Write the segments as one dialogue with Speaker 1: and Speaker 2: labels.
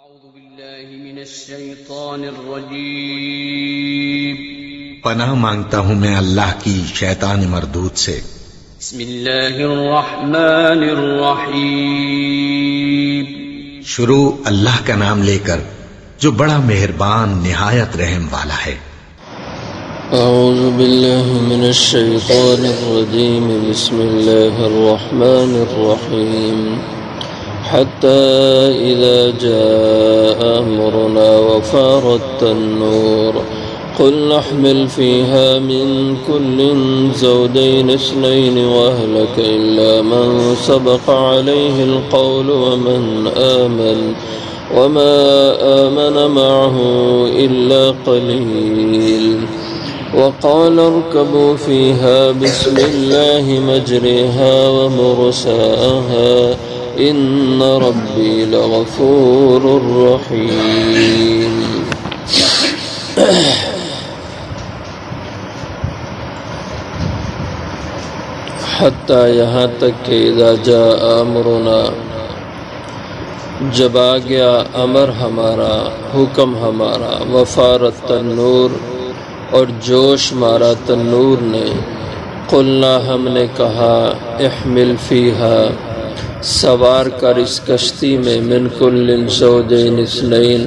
Speaker 1: أعوذ بالله من الشيطان الرجيم
Speaker 2: پناہ مانگتا ہوں میں اللہ کی شیطان مردود سے۔
Speaker 1: بسم الله الرحمن الرحيم
Speaker 2: شروع اللہ کا نام لے کر جو بڑا مہربان نہایت رحم والا ہے۔
Speaker 3: أعوذ بالله من الشيطان الرجيم بسم الله الرحمن الرحيم حتى إذا جاء أمرنا وفارت النور قل نحمل فيها من كل زوجين اثنين وأهلك إلا من سبق عليه القول وما آمن معه إلا قليل وقال اركبوا فيها بسم الله مجريها ومرساها إن ربي لغفور رحيم۔ حتیٰ یہاں تک کہ اذا جاء امرنا جب آ گیا امر ہمارا، حکم ہمارا، وفارت تنور اور جوش مارا تنور نے، قلنا ہم نے کہا، احمل فیہا سوار کر اس کشتی میں، من کل زوجین اثنین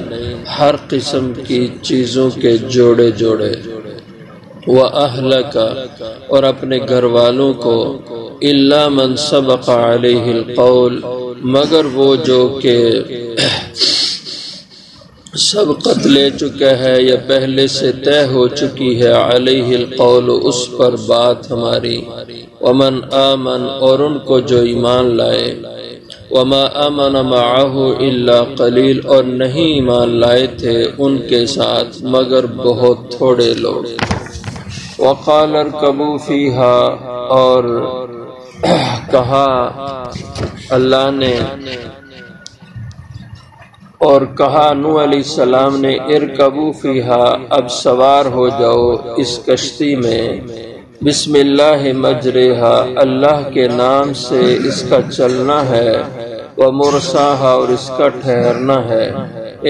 Speaker 3: ہر قسم کی چیزوں کے جوڑے جوڑے، وَأَهْلَكَ اور اپنے گھر والوں کو، إِلَّا مَنْ سَبَقَ عَلَيْهِ الْقَوْلِ مگر وہ جو کہ سبقت لے چکا ہے یا پہلے سے طے ہو چکی ہے، علیہ القول اس پر بات ہماری، ومن آمن اور ان کو جو ایمان لائے، وما آمن معه الا قلیل اور نہیں ایمان لائے تھے ان کے ساتھ مگر بہت تھوڑے لوگ۔ وقال ارکبوا فیہا اور کہا اللہ نے اور کہا نوح علیہ السلام نے، ارکبوا فیہا اب سوار ہو جاؤ اس کشتی میں، بسم اللہ مجریہا اللہ کے نام سے اس کا چلنا ہے، ومرساہا اور اس کا ٹھہرنا ہے،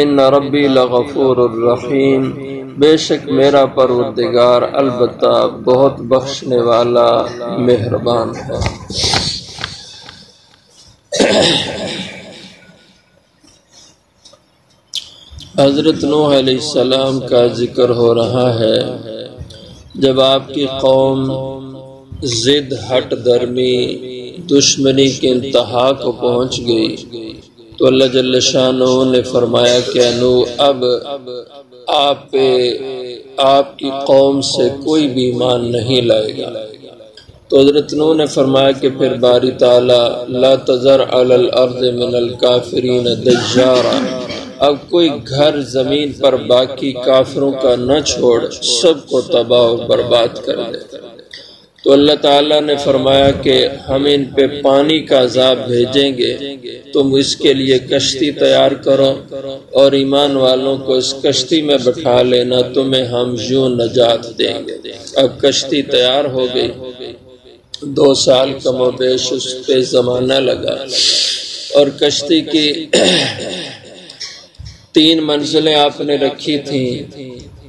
Speaker 3: ان ربی لغفور الرحیم بے شک میرا پروردگار البتہ بہت بخشنے والا مہربان ہے۔ حضرت نوح علیہ السلام کا ذکر ہو رہا ہے جب آپ کی قوم ضد ہٹ درمی دشمنی کے انتہا کو پہنچ گئی تو اللہ جل شانہ نے فرمایا کہ نوح اب آپ کی قوم سے کوئی بھی ایمان نہیں لائے گا۔ تو حضرت نوح نے فرمایا کہ پھر باری تعالی لا تذر علی الارض من الکافرین دیارا اب کوئی گھر زمین پر باقی کافروں کا نہ چھوڑ، سب کو تباہ و برباد کر دے۔ تو اللہ تعالیٰ نے فرمایا کہ ہم ان پہ پانی کا عذاب بھیجیں گے، تم اس کے لیے کشتی تیار کرو اور ایمان والوں کو اس کشتی میں بٹھا لینا، تمہیں ہم یوں نجات دیں گے۔ اب کشتی تیار ہو گئی، 2 سال کم و بیش اس پہ زمانہ لگا اور کشتی کی 3 منزلیں آپ نے رکھی تھیں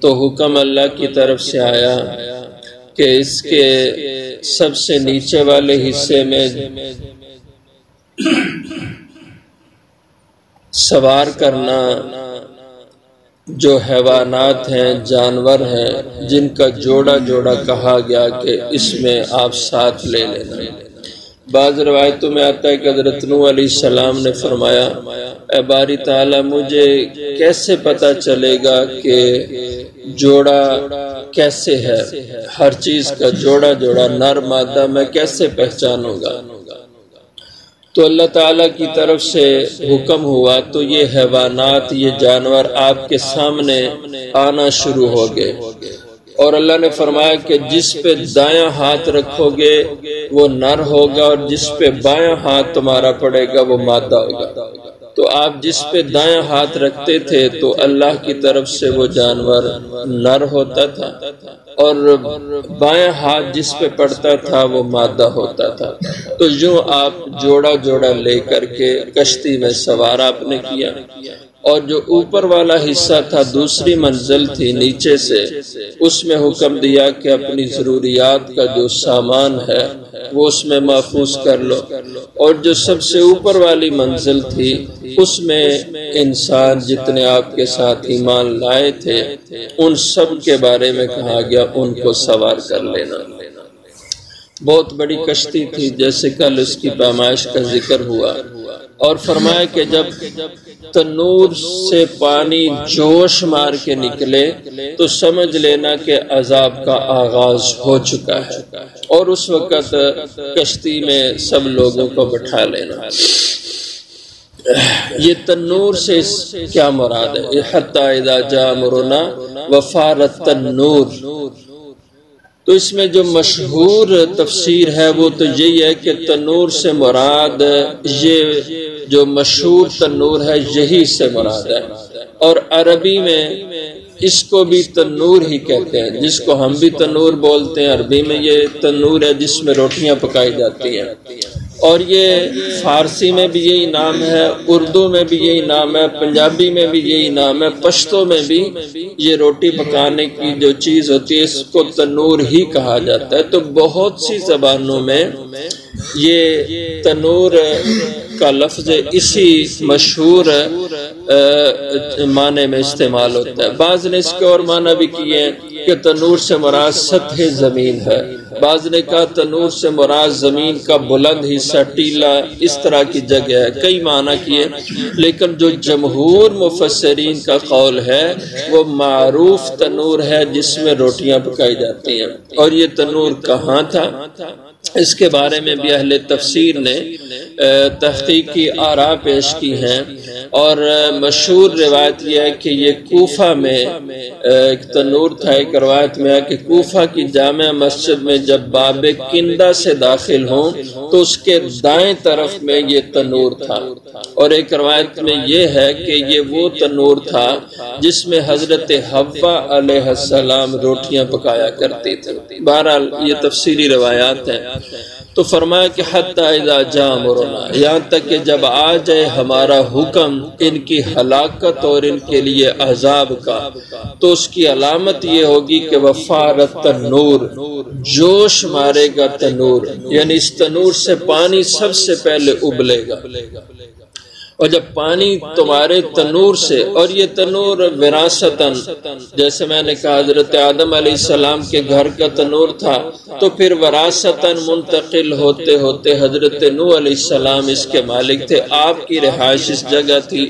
Speaker 3: تو حکم اللہ کی طرف سے آیا کہ اس کے سب سے نیچے والے حصے میں سوار کرنا جو حیوانات ہیں، جانور ہیں، جن کا جوڑا جوڑا کہا گیا کہ اس میں آپ ساتھ لے لینا۔ بعض روایتوں میں آتا ہے کہ حضرت نوح علیہ السلام نے فرمایا، اے باری تعالیٰ مجھے کیسے پتہ چلے گا کہ جوڑا کیسے ہے، ہر چیز کا جوڑا جوڑا نر مادہ میں کیسے پہچانوں گا؟ تو اللہ تعالیٰ کی طرف سے حکم ہوا تو یہ حیوانات، یہ جانور آپ کے سامنے آنا شروع ہو گئے، اور اللہ نے فرمایا کہ جس پہ دایاں ہاتھ رکھو گے وہ نر ہوگا اور جس پہ بایاں ہاتھ تمہارا پڑے گا وہ مادہ ہوگا۔ تو آپ جس پہ دایاں ہاتھ رکھتے تھے تو اللہ کی طرف سے وہ جانور نر ہوتا تھا، اور بائیں ہاتھ جس پہ پڑتا تھا وہ مادہ ہوتا تھا۔ تو یوں آپ جوڑا جوڑا لے کر کے کشتی میں سوار آپ نے کیا، اور جو اوپر والا حصہ تھا دوسری منزل تھی نیچے سے، اس میں حکم دیا کہ اپنی ضروریات کا جو سامان ہے وہ اس میں محفوظ کر لو، اور جو سب سے اوپر والی منزل تھی اس میں انسان جتنے آپ کے ساتھ ایمان لائے تھے ان سب کے بارے میں کہا گیا ان کو سوار کر لینا۔ بہت بڑی کشتی تھی، جیسے کل اس کی پیمائش کا ذکر ہوا، اور فرمایا کہ جب تنور سے پانی جوش مار کے نکلے تو سمجھ لینا کہ عذاب کا آغاز ہو چکا ہے، اور اس وقت کشتی میں سب لوگوں کو بٹھا لینا۔ یہ تنور سے کیا مراد ہے؟ حتی اذا جاء امرنا وفارت التنور، تو اس میں جو مشہور تفسیر ہے وہ تو یہی ہے کہ تنور سے مراد یہ جو مشہور تنور ہے یہی سے مراد ہے، اور عربی میں اس کو بھی تنور ہی کہتے ہیں، جس کو ہم بھی تنور بولتے ہیں، عربی میں یہ تنور ہے جس میں روٹیاں پکائی جاتی ہیں، اور یہ فارسی میں بھی یہی نام ہے، اردو میں بھی یہی نام ہے، پنجابی میں بھی یہی نام ہے، پشتو میں بھی یہ روٹی پکانے کی جو چیز ہوتی ہے اس کو تنور ہی کہا جاتا ہے۔ تو بہت سی زبانوں میں یہ تنور کا لفظ اسی مشہور معنی میں استعمال ہوتا ہے۔ بعض نے اس کے اور معنی بھی کیے ہیں کہ تنور سے مراد سطح زمین ہے، بعض نے کہا تنور سے مراد زمین کا بلند حصہ، ٹیلا، اس طرح کی جگہ ہے، کئی معنی کیے، لیکن جو جمہور مفسرین کا قول ہے وہ معروف تنور ہے جس میں روٹیاں پکائی جاتی ہیں۔ اور یہ تنور کہاں تھا اس کے بارے میں بھی اہل تفسیر نے تحقیقی آراء پیش کی ہیں، اور مشہور روایت یہ ہے کہ یہ کوفہ میں ایک تنور تھا۔ ایک روایت میں ہے کہ کوفہ کی جامع مسجد میں جب باب کندہ سے داخل ہوں تو اس کے دائیں طرف میں یہ تنور تھا، اور ایک روایت میں یہ ہے کہ یہ وہ تنور تھا جس میں حضرت حوا علیہ السلام روٹیاں پکایا کرتی تھی۔ بہرحال یہ تفسیری روایات ہیں۔ تو فرمایا کہ حتی اذا جاء امرنا، یہاں تک کہ جب آ جائے ہمارا حکم ان کی ہلاکت اور ان کے لیے عذاب کا، تو اس کی علامت یہ ہوگی کہ وفارت تنور، جوش مارے گا تنور، یعنی اس تنور سے پانی سب سے پہلے ابلے گا، اور جب پانی تمہارے تنور سے، اور یہ تنور وراثتاً، جیسے میں نے کہا حضرت آدم علیہ السلام کے گھر کا تنور تھا، تو پھر وراثتاً منتقل ہوتے ہوتے حضرت نوح علیہ السلام اس کے مالک تھے، آپ کی رہائش اس جگہ تھی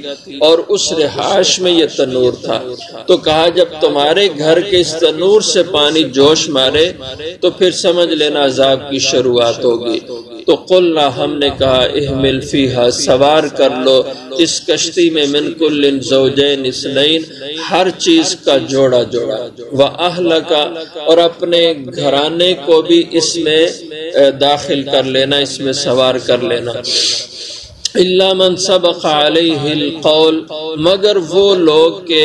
Speaker 3: اور اس رہائش میں یہ تنور تھا۔ تو کہا جب تمہارے گھر کے اس تنور سے پانی جوش مارے تو پھر سمجھ لینا عذاب کی شروعات ہوگی۔ تو قلنا، ہم نے کہا احمل فیہا، سوار کر لو اس کشتی میں، من کل زوجین اثنین، ہر چیز کا جوڑا جوڑا، وَأَهْلَكَ، اور اپنے گھرانے کو بھی اس میں داخل کر لینا، اس میں سوار کر لینا۔ الا من سبق علیہ القول، مگر وہ لوگ کہ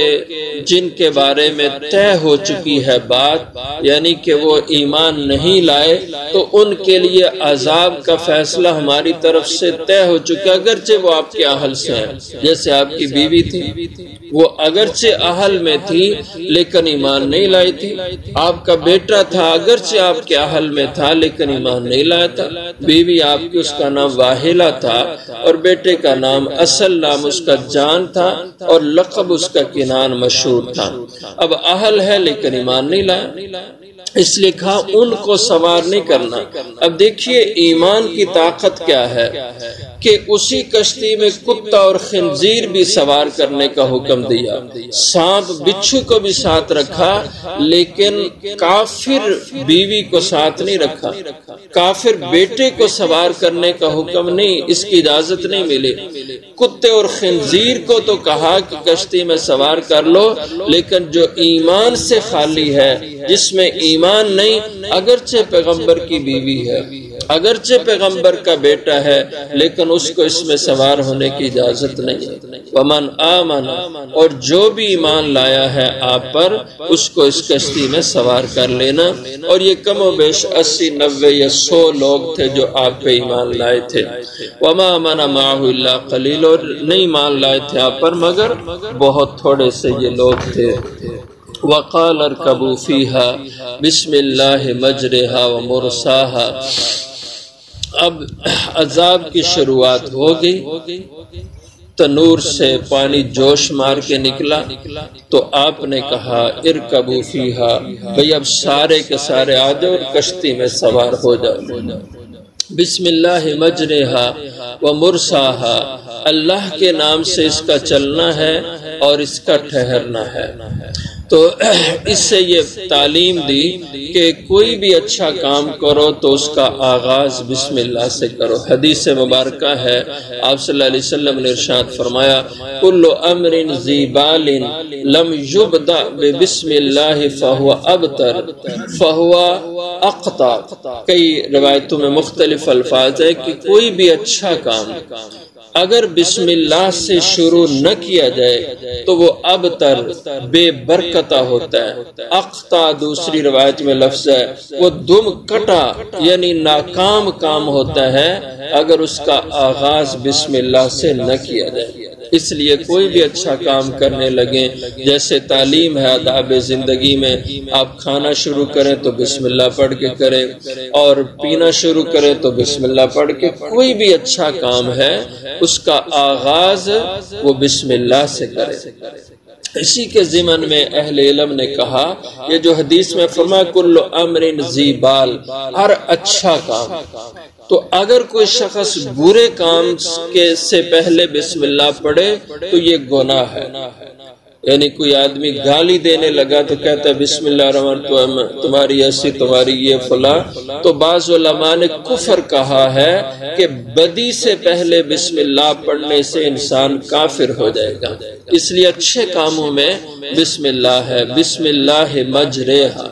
Speaker 3: جن کے بارے میں طے ہو چکی ہے بات، یعنی کہ وہ ایمان نہیں لائے، تو ان کے لیے عذاب کا فیصلہ ہماری طرف سے طے ہو چکا، اگرچہ وہ آپ کے اہل سے ہیں۔ جیسے آپ کی بیوی تھی، وہ اگرچہ اہل میں تھی لیکن ایمان نہیں لائی تھی، آپ کا بیٹا تھا اگرچہ آپ کے اہل میں تھا لیکن ایمان نہیں لایا تھا، بیوی آپ کی اس کا نام واہلہ تھا، اور بیٹے کا نام، اصل نام اس کا جان تھا، اور لقب اس کا کنان مشہور تھا۔ اب اہل ہے لیکن ایمان نہیں لایا، اس لیے کہا ان کو سوار نہیں کرنا۔ اب دیکھیے ایمان کی طاقت کیا ہے کہ اسی کشتی میں کتا اور خنزیر بھی سوار کرنے کا حکم دیا، سانپ بچھو کو بھی ساتھ رکھا، لیکن کافر بیوی کو ساتھ نہیں رکھا، کافر بیٹے کو سوار کرنے کا حکم نہیں، اس کی اجازت نہیں ملی۔ کتے اور خنزیر کو تو کہا کہ کشتی میں سوار کر لو، لیکن جو ایمان سے خالی ہے، جس میں ایمان نہیں، اگرچہ پیغمبر کی بیوی ہے، اگرچہ پیغمبر کا بیٹا ہے لیکن اس کو اس میں سوار ہونے کی اجازت نہیں ہے۔ ومن آمن، اور جو بھی ایمان لایا ہے آپ پر اس کو اس کشتی میں سوار کر لینا۔ اور یہ کم و بیش 80، 90 یا 100 لوگ تھے جو آپ پہ ایمان لائے تھے۔ وما آمن معہ الا قلیل، اور نہیں ایمان لائے تھے آپ پر مگر بہت تھوڑے سے یہ لوگ تھے۔ وقال ارکبوا فیہا بسم اللہ مجرہا ومرساہا، اب عذاب کی شروعات ہو گئی، تنور سے پانی جوش مار کے نکلا تو آپ نے کہا ارکبوا فیہا، بھئی اب سارے کے سارے آ جاؤ اور کشتی میں سوار ہو جاؤ۔ بسم اللہ مجرہا ومرساہا، اللہ کے نام سے اس کا چلنا ہے اور اس کا ٹھہرنا ہے۔ تو اس سے یہ تعلیم دی کہ کوئی بھی اچھا کام کرو تو اس کا آغاز بسم اللہ سے کرو۔ حدیث مبارکہ ہے، آپ صلی اللہ علیہ وسلم نے ارشاد فرمایا کل امر ذی بال لم یبدأ بسم اللہ فہو ابتر فہو اقطع۔ کئی روایتوں میں مختلف الفاظ ہے کہ کوئی بھی اچھا کام اگر بسم اللہ سے شروع نہ کیا جائے تو وہ ابتر، بے برکتہ ہوتا ہے۔ اقطع دوسری روایت میں لفظ ہے، وہ دم کٹا یعنی ناکام کام ہوتا ہے اگر اس کا آغاز بسم اللہ سے نہ کیا جائے۔ اس لیے کوئی بھی اچھا کام کرنے لگیں، جیسے تعلیم ہے آداب زندگی میں، آپ کھانا شروع کریں تو بسم اللہ پڑھ کے کریں، اور پینا شروع کریں تو بسم اللہ پڑھ کے، کوئی بھی اچھا کام ہے اس کا آغاز وہ بسم اللہ سے کرے۔ اسی کے ضمن میں اہل علم نے کہا، یہ جو حدیث میں فرمایا کل امر ذی بال، ہر اچھا کام، تو اگر کوئی شخص برے کام سے پہلے بسم اللہ پڑھے تو یہ گناہ ہے۔ یعنی کوئی آدمی گالی دینے لگا تو کہتا ہے بسم اللہ الرحمن الرحیم، تمہاری ایسی تمہاری یہ فلاں، تو بعض علماء نے کفر کہا ہے کہ بدی سے پہلے بسم اللہ پڑھنے سے انسان کافر ہو جائے گا۔ اس لیے اچھے کاموں میں بسم اللہ ہے، بسم اللہ مجرہا۔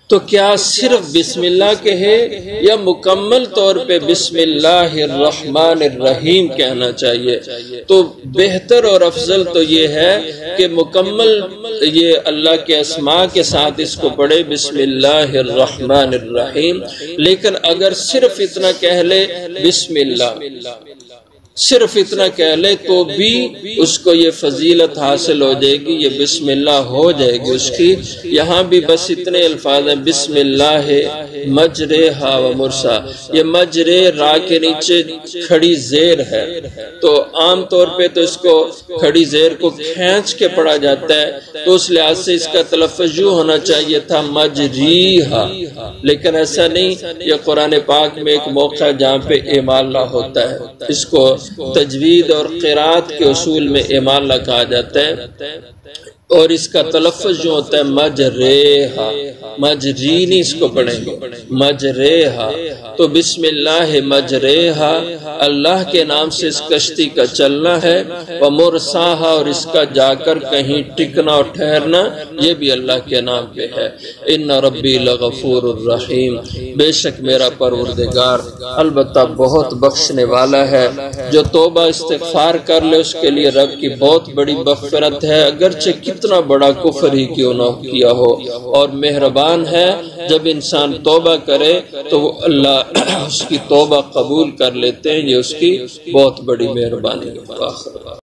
Speaker 3: تو کیا صرف بسم اللہ کہے یا مکمل طور پہ بسم اللہ الرحمن الرحیم کہنا چاہیے؟ تو بہتر اور افضل تو یہ ہے کہ مکمل یہ اللہ کے اسماء کے ساتھ اس کو پڑھے بسم اللہ الرحمن الرحیم۔ لیکن اگر صرف اتنا کہہ لے بسم اللہ، صرف اتنا کہہ لے تو بھی اس کو یہ فضیلت حاصل ہو جائے گی، یہ بسم اللہ ہو جائے گی اس کی۔ یہاں بھی بس اتنے الفاظ ہیں، بسم اللہ مجرہا و مرسا۔ یہ مجرے را کے نیچے کھڑی زیر ہے، تو عام طور پہ تو اس کو کھڑی زیر کو کھینچ کے پڑھا جاتا ہے، تو اس لحاظ سے اس کا تلفظ یوں ہونا چاہیے تھا مجریہا، لیکن ایسا نہیں۔ یہ قرآن پاک میں ایک موقع جہاں پہ اعمالہ ہوتا ہے، اس کو تجوید اور قرات کے اصول میں اعمالہ کہا جاتا ہے، اور اس کا تلفظ جو ہوتا ہے مجریہا، مجری نہیں اس کو پڑھیں گے، مجریہا۔ تو بسم اللہ مجریہا، اللہ کے نام سے اس کشتی کا چلنا ہے، ومرساہا، اور اس کا جا کر کہیں ٹکنا اور ٹھہرنا یہ بھی اللہ کے نام پہ ہے۔ ان ربی لغفور الرحیم، بے شک میرا پروردگار البتہ بہت بخشنے والا ہے۔ جو توبہ استغفار کر لے اس کے لیے رب کی بہت بڑی مغفرت ہے، اگرچہ کتنا بڑا کفر ہی کیوں نہ کیا ہو، اور مہربان ہے جب انسان توبہ کرے تو وہ اللہ اس کی توبہ قبول کر لیتے ہیں، یہ اس کی بہت بڑی مہربانی ہے۔